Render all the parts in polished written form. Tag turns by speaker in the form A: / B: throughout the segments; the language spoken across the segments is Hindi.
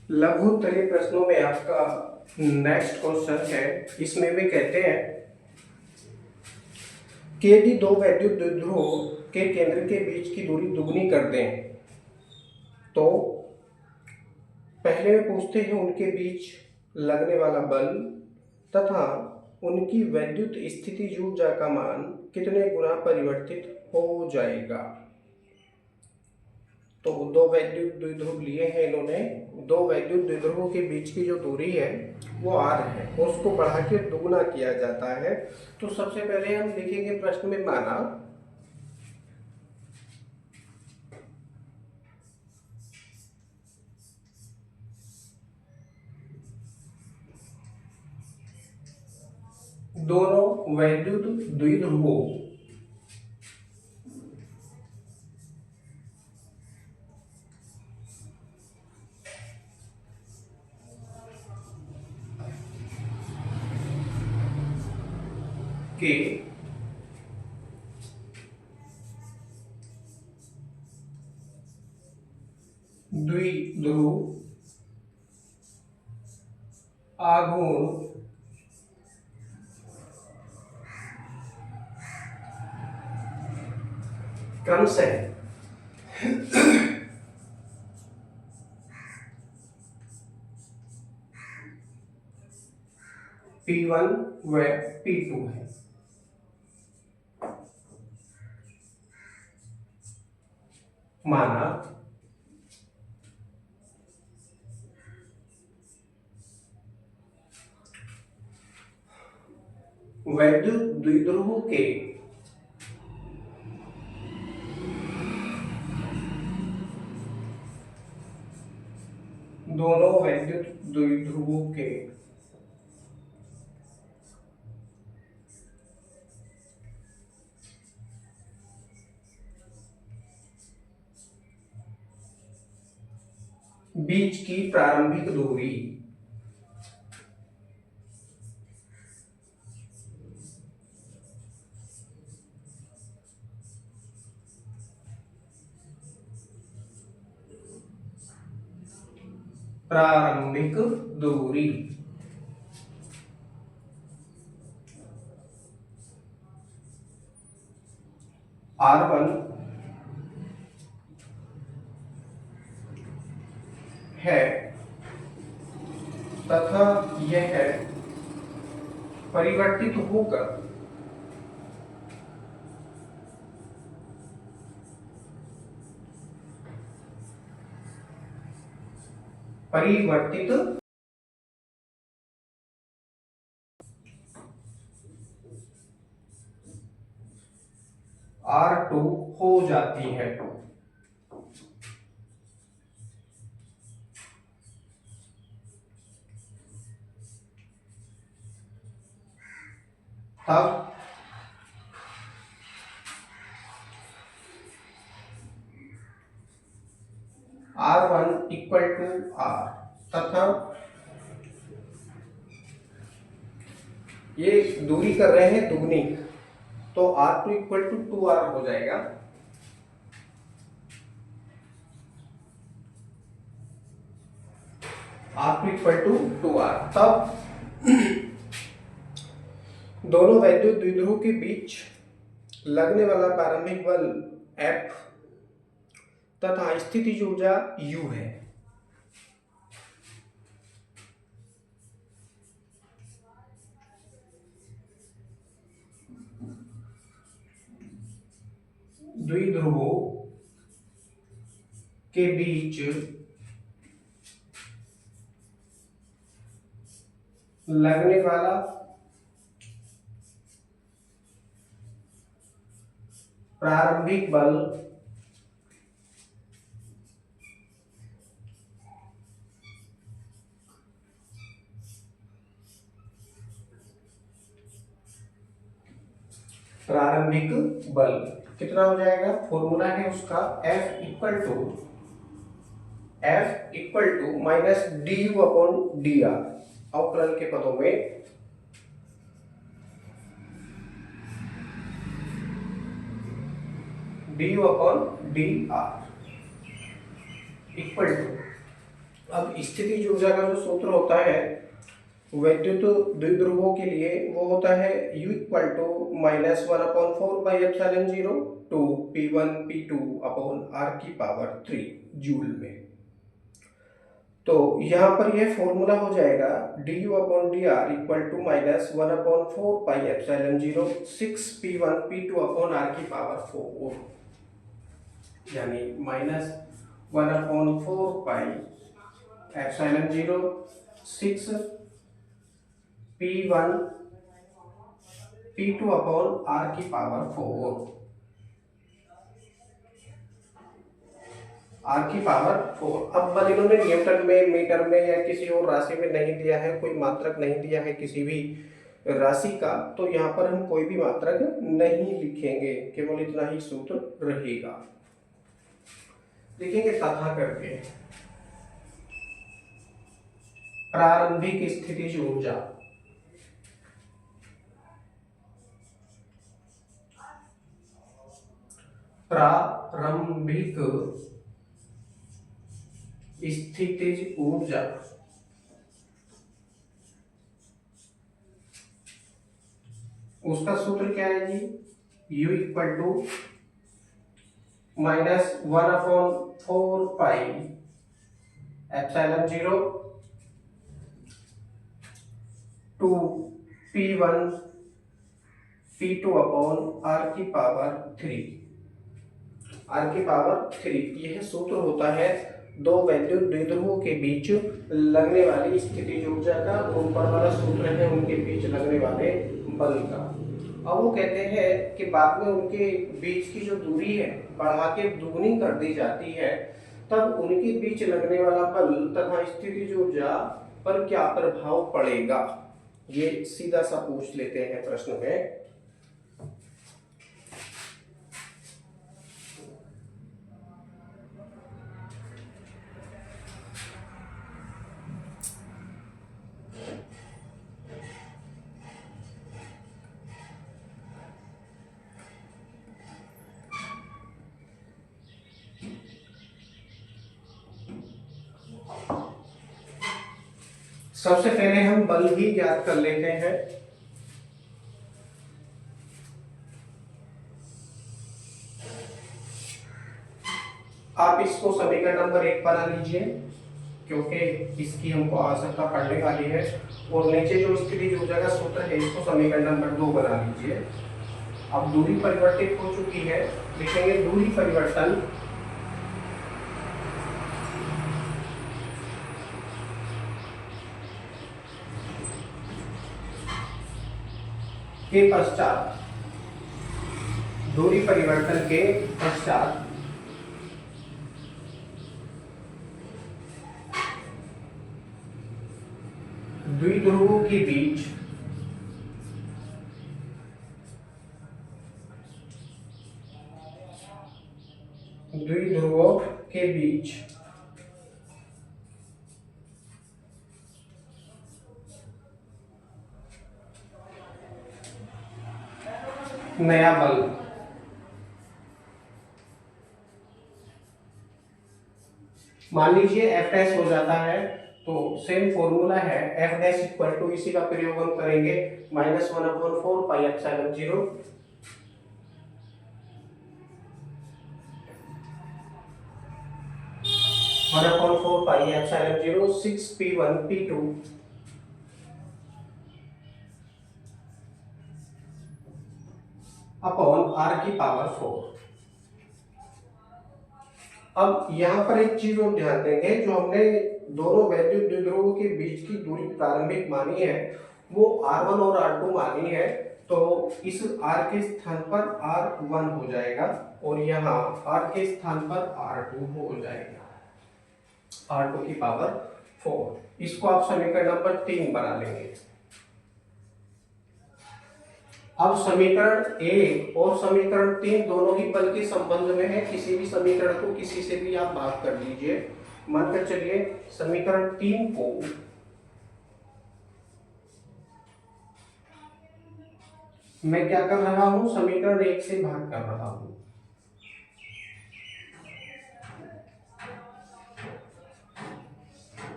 A: लघुत्तरीय प्रश्नों में आपका नेक्स्ट क्वेश्चन है। इसमें भी कहते हैं कि यदि दो वैद्युत द्विध्रुवों के केंद्र के बीच की दूरी दुगनी कर दें तो पहले में पूछते हैं उनके बीच लगने वाला बल तथा उनकी वैद्युत स्थितिज ऊर्जा का मान कितने गुना परिवर्तित हो जाएगा। तो दो वैद्युत द्विध्रुव लिए हैं इन्होंने, दो वैद्युत द्विध्रुवों के बीच की जो दूरी है वो r है और उसको बढ़ा के दुगुना किया जाता है। तो सबसे पहले हम लिखेंगे प्रश्न में माना दोनों वैद्युत द्विध्रुवों के द्विध्रुव आघूर्ण क्रमशः P1 व P2 है। माना वैद्युत द्विध्रुवों के दोनों वैद्युत द्विध्रुवों के बीच की प्रारंभिक दूरी R1 है तथा यह परिवर्तित होकर R2 हो जाती है। तब R1 इक्वल टू R तथा ये दूरी कर रहे हैं दुगनी, तो R2 इक्वल टू 2R हो जाएगा। R2 equal to 2R। तब दोनों वैद्युत द्विध्रुवों के बीच लगने वाला प्रारंभिक बल F तथा स्थितिज ऊर्जा U है। द्विध्रुवों के बीच लगने वाला प्रारंभिक बल कितना हो जाएगा? फॉर्मूला है उसका F equal to minus du upon dr। अवकलन के पदों में du upon dr equal to अब स्थितिज ऊर्जा का जो सूत्र होता है वैद्युत द्विध्रुवों के लिए वो होता है U equal to -1/4 two P1 P2 upon R की पावर 3 जूल में। तो यहाँ पर यह फॉर्मूला हो जाएगा du upon dr equal to -1/4 6P1 P2 upon R की पावर 4, यानी -1/4 6P1 P2 अपॉन R की पावर 4, R की पावर 4। अब बल इन्होंने न्यूटन में, मीटर में या किसी और राशि में नहीं दिया है, कोई मात्रक नहीं दिया है किसी भी राशि का, तो यहाँ पर हम कोई भी मात्रक नहीं लिखेंगे, केवल इतना ही सूत्र रहेगा। लिखेंगे तथा करके प्रारंभिक स्थितिज ऊर्जा प्रारंभिक स्थितिज ऊर्जा उसका सूत्र क्या है जी? U equal to -1/4 two P1 P2 upon R की पावर 3, R की पावर 3। यह सूत्र होता है दो वैद्युत द्विध्रुवों के बीच लगने वाली स्थितिज ऊर्जा का, ऊपर वाला सूत्र है उनके बीच लगने वाले बल का। अब वो कहते हैं कि बाद में उनके बीच की जो दूरी है बढ़ा के दुगनी कर दी जाती है, तब उनके बीच लगने वाला बल तथा स्थितिज ऊर्जा पर क्या प्रभाव पड़ेगा, ये सीधा सा पूछ लेते हैं प्रश्न में। सबसे पहले हम बल ही ज्ञात कर लेते हैं। आप इसको समीकरण नंबर 1 बना लीजिए, क्योंकि इसकी हमको आवश्यकता पड़ने वाली है। और नीचे जो स्थितिज ऊर्जा का सूत्र है इसको समीकरण नंबर 2 बना लीजिए। अब दूरी परिवर्तित हो चुकी है, लिखेंगे दूरी परिवर्तन के पश्चात, दूरी परिवर्तन के पश्चात द्विध्रुवों के बीच नया बल मान लीजिए F डैश हो जाता है, तो सेम फॉर्मूला है F डैश इक्वल टू, इसी का प्रयोग हम करेंगे -1/4 6P1 P2 अपॉन R की पावर 4। अब यहाँ पर एक चीज और ध्यान देंगे, जो हमने दोनों वैद्युत द्विध्रुवों के बीच की दूरी प्रारंभिक मानी है वो R1 और R2 मानी है, तो इस R के स्थान पर R1 हो जाएगा और यहाँ R के स्थान पर R2 हो जाएगा, R2 की पावर 4। इसको आप समीकरण नंबर 3 बना लेंगे। अब समीकरण 1 और समीकरण 3 दोनों ही बल के संबंध में है, किसी भी समीकरण को किसी से भी आप भाग कर लीजिए। मानकर चलिए समीकरण 3 को मैं क्या कर रहा हूं, समीकरण 1 से भाग कर रहा हूं।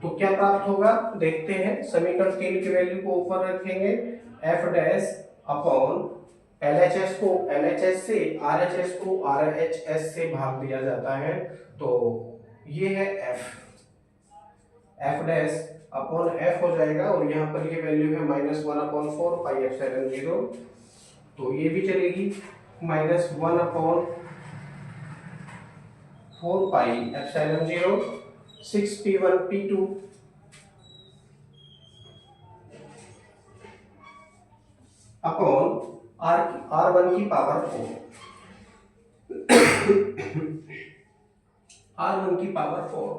A: तो क्या प्राप्त होगा देखते हैं। समीकरण 3 की वैल्यू को ऊपर रखेंगे, एफ डैश अपॉन एलएचएस को एलएचएस से, आरएचएस को आरएचएस से भाग दिया जाता है, तो ये है एफ डैश अपॉन एफ हो जाएगा, और यहाँ पर ये वैल्यू है -1/4 पाई एप्सिलॉन 0, तो ये भी चलेगी, -1/4 pi epsilon 0 6p1 p2 upon r1 की पावर 4, r1 की पावर 4,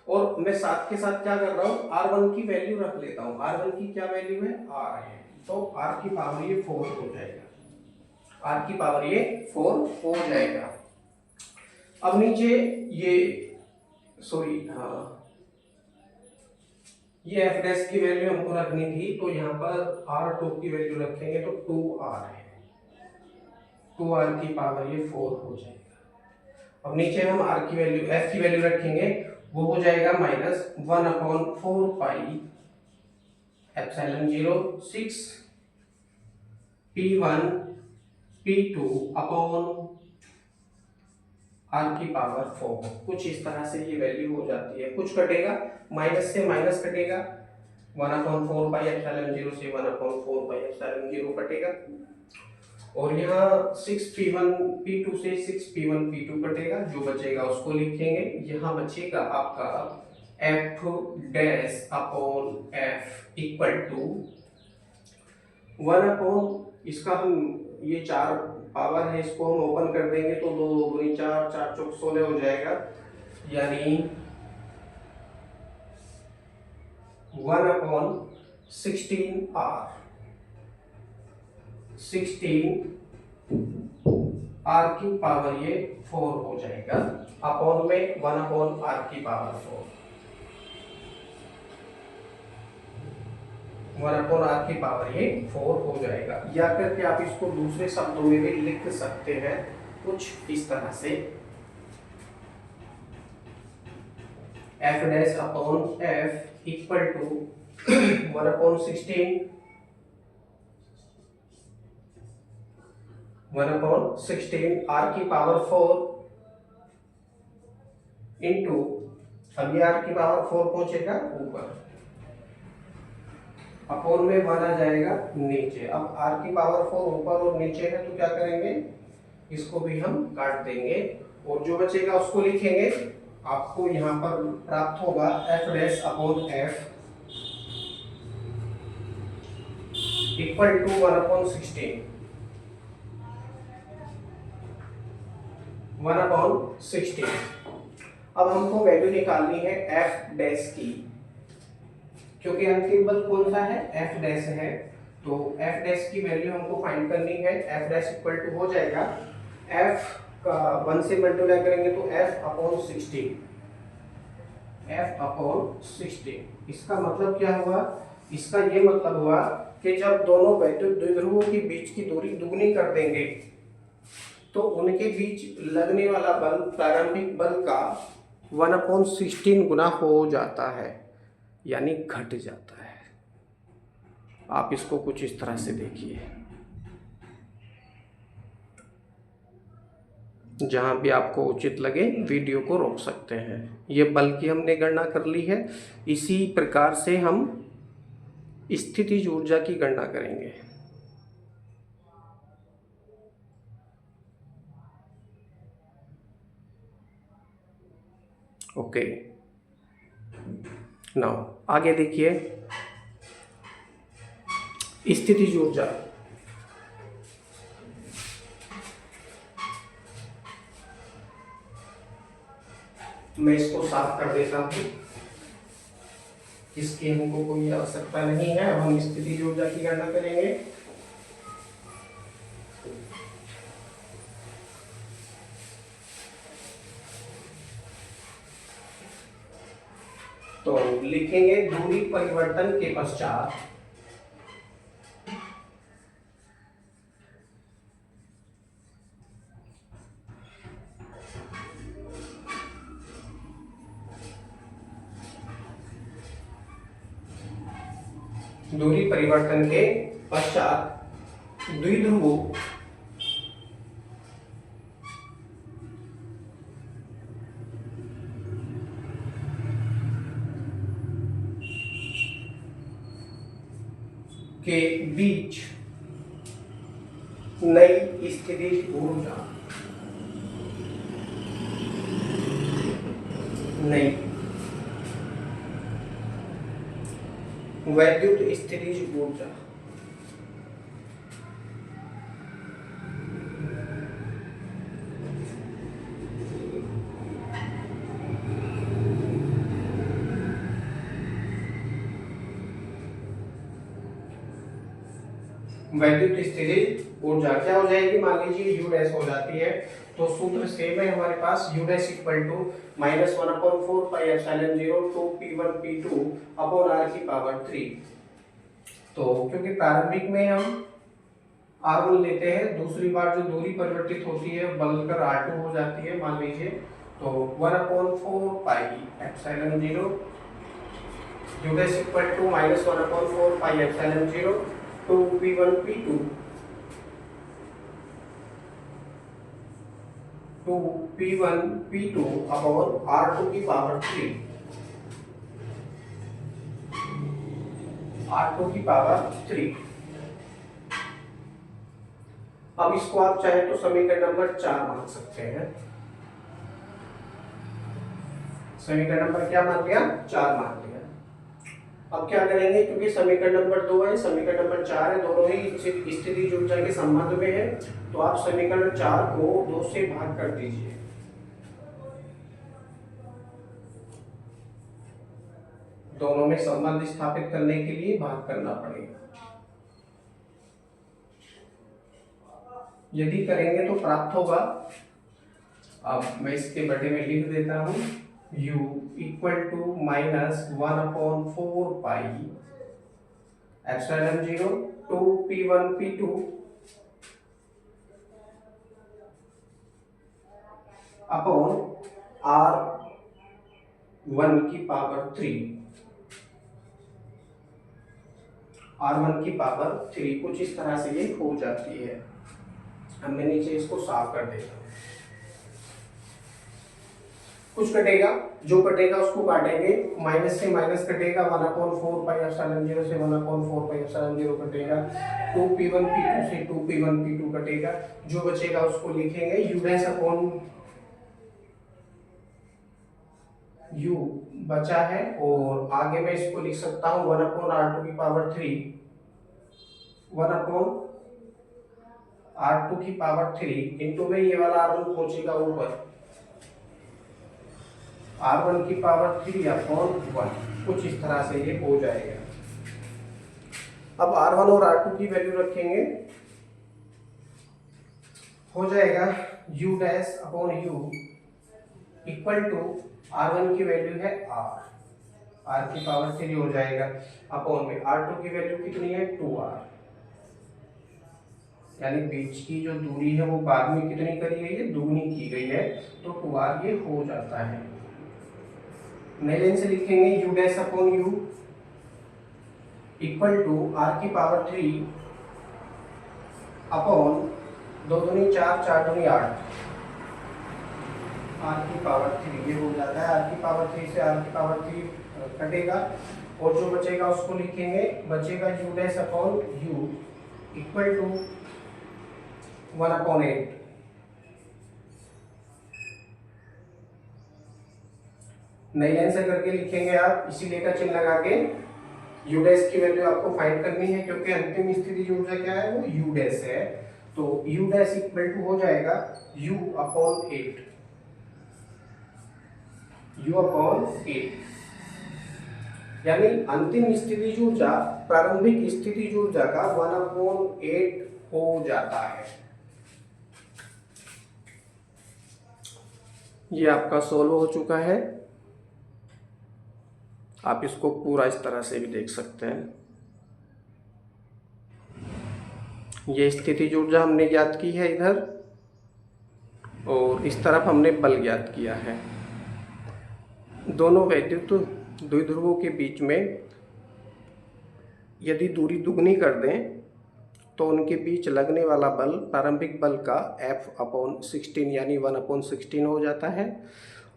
A: और मैं साथ के साथ क्या कर रहा हूं, r1 की वैल्यू रख लेता हूं। r1 की क्या वैल्यू है, r है, तो r की पावर ये 4 हो जाएगा, r की पावर ये 4 हो जाएगा। अब नीचे ये हाँ, ये एफ डैश की वैल्यू हमको रखनी थी, तो यहाँ पर r2 की वैल्यू रखेंगे तो 2r है, 2r की पावर ये 4 हो जाएगा। अब नीचे हम r की वैल्यू, f की वैल्यू रखेंगे, वो हो जाएगा -1/4 pi epsilon 0 6 p1 p2 upon r की पावर 4। कुछ इस तरह से ये वैल्यू हो जाती है। कुछ कटेगा, माइनस से माइनस कटेगा, 1/4 पाई एप्सिलॉन 0 से 1/4 पाई एप्सिलॉन 0 कटेगा, और यहाँ 6p1 p2 से 6p1 p2 कटेगा, जो बचेगा उसको लिखेंगे। यहाँ बचेगा आपका f dash upon f equal to 1/, इसका हम ये 4 पावर है, इसको हम ओपन कर देंगे तो 2 दूनी 4, 4 चौक 16 हो जाएगा, यानी 1/16r, 16 r की पावर ये 4 हो जाएगा, अपॉन में 1/r की पावर 4, 1/r की पावर ये 4 हो जाएगा। या करके आप इसको दूसरे शब्दों में भी लिख सकते हैं कुछ इस तरह से, f dash upon f equal to 1/16 r की पावर 4 इंटू, अब ये r की पावर 4 पहुंचेगा ऊपर, अपॉन में 1 आ जाएगा नीचे। अब r की पावर 4 ऊपर और नीचे है, तो क्या करेंगे, इसको भी हम काट देंगे, और जो बचेगा उसको लिखेंगे। आपको यहाँ पर प्राप्त होगा f dash upon f equal to 1/16। अब हमको वैल्यू निकालनी है f डैश की, क्योंकि अंतिम बल कौन सा है, f डैश है, तो f डैश की वैल्यू हमको फाइंड करनी है। f डैश इक्वल टू हो जाएगा, f का 1 से मल्टीप्लाई करेंगे तो f अपॉन 16, f अपॉन 16। इसका मतलब क्या हुआ, इसका ये मतलब हुआ कि जब दोनों वैद्युत द्विध्रुवों के बीच की दूरी दुगनी कर देंगे, तो उनके बीच लगने वाला बल प्रारंभिक बल का 1/16 गुना हो जाता है, यानी घट जाता है। आप इसको कुछ इस तरह से देखिए, जहां भी आपको उचित लगे वीडियो को रोक सकते हैं। ये बल की हमने गणना कर ली है, इसी प्रकार से हम स्थितिज ऊर्जा की गणना करेंगे। ओके, नाउ आगे देखिए, स्थितिज ऊर्जा। मैं इसको साफ कर देता हूं, इसकी हमको कोई आवश्यकता नहीं है। अब हम स्थितिज ऊर्जा की गणना करेंगे। तो लिखेंगे दूरी परिवर्तन के पश्चात दूरी परिवर्तन के पश्चात द्विध्रुवों के बीच नई स्थितिज ऊर्जा नई वैद्युत स्थितिज ऊर्जा वैद्युत स्थितिज ऊर्जा क्या हो जाएगी, मान लीजिए U डैश हो जाती है, तो सूत्र सेम है हमारे पास, U dash equal to -1/4 2 P1 P2 upon R की पावर 3। तो क्योंकि प्रारंभिक में हम R1 लेते हैं, दूसरी बार जो दूरी परिवर्तित होती है बदलकर R2 हो जाती है मान लीजिए, तो 1/4 pi epsilon 0 U dash equal to -1/4 pi epsilon 0 2 P1 P2 2 P1 P2 upon R2 की पावर 3 R2 की पावर 3। अब इसको आप चाहे तो समीकरण नंबर 4 मान सकते हैं। समीकरण नंबर क्या मान लिया, 4 मान लिया। अब क्या करेंगे, क्योंकि समीकरण नंबर 2 है, समीकरण नंबर 4 है, दोनों ही स्थितिज ऊर्जा के संबंध में है, तो आप समीकरण 4 को 2 से भाग कर दीजिए। दोनों में संबंध स्थापित करने के लिए भाग करना पड़ेगा। यदि करेंगे तो प्राप्त होगा, अब मैं इसके बटे में लिख देता हूं, U equal to -1/4 pi epsilon 0 2 P1 P2 upon R1 की पावर 3 R1 की पावर 3 कुछ इस तरह से ये हो जाती है। अब मैं नीचे इसको साफ कर देता हूँ। कुछ कटेगा, जो कटेगा उसको काटेंगे, माइनस से माइनस कटेगा, 1/4 पाई एप्सिलॉन 0 से 1/4 पाई एप्सिलॉन 0 कटेगा, 2 P1 P2 से 2 P1 P2 कटेगा, जो बचेगा उसको लिखेंगे U डैश अपॉन U बचा है, और आगे मैं इसको लिख सकता हूँ 1/R2 की पावर 3 1/R2 की पावर 3 इंटू में ये वाला R1 पहुंचेगा ऊपर, R1 की पावर 3 अपॉन 1, कुछ इस तरह से ये हो जाएगा। अब R1 और R2 की वैल्यू रखेंगे, हो जाएगा U dash upon U equal to R1 की वैल्यू है R की पावर 3 हो जाएगा, अपॉन में R2 की वैल्यू कितनी है 2R, यानी बीच की जो दूरी है वो बाद में कितनी करी गई है, दुगनी की गई है, तो 2R ये हो जाता है। नए लाइन से लिखेंगे U dash upon U equal to R की पावर 3 अपॉन 2 दूनी 4 4 दूनी 8 R की पावर 3 ये हो जाता है। R की पावर 3 से R की पावर 3 कटेगा, और जो बचेगा उसको लिखेंगे, बचेगा U dash upon U equal to 1/8। नई लाइन से करके लिखेंगे आप, इसीलिए का चिन्ह लगा के U डैश की वैल्यू आपको फाइंड करनी है, क्योंकि अंतिम स्थिति ऊर्जा क्या है, वो U डैश है, तो U डैश इक्वल टू हो जाएगा U अपॉन 8 यानी अंतिम स्थिति ऊर्जा प्रारंभिक स्थिति ऊर्जा का 1/8 हो जाता है। ये आपका सोल्व हो चुका है। आप इसको पूरा इस तरह से भी देख सकते हैं। ये स्थिति ऊर्जा हमने ज्ञात की है इधर, और इस तरफ हमने बल ज्ञात किया है। दोनों वैद्युत द्विध्रुवों के बीच में यदि दूरी दुगनी कर दें तो उनके बीच लगने वाला बल प्रारंभिक बल का F/16 यानी 1/16 हो जाता है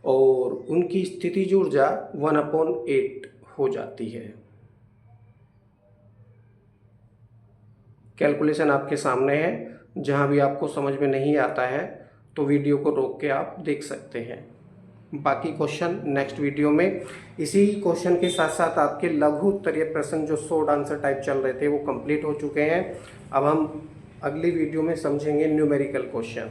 A: और उनकी स्थितिज ऊर्जा 1/8 हो जाती है। कैलकुलेशन आपके सामने है, जहाँ भी आपको समझ में नहीं आता है तो वीडियो को रोक के आप देख सकते हैं। बाकी क्वेश्चन नेक्स्ट वीडियो में। इसी क्वेश्चन के साथ साथ आपके लघु उत्तरीय प्रश्न जो शॉर्ट आंसर टाइप चल रहे थे वो कंप्लीट हो चुके हैं। अब हम अगली वीडियो में समझेंगे न्यूमेरिकल क्वेश्चन।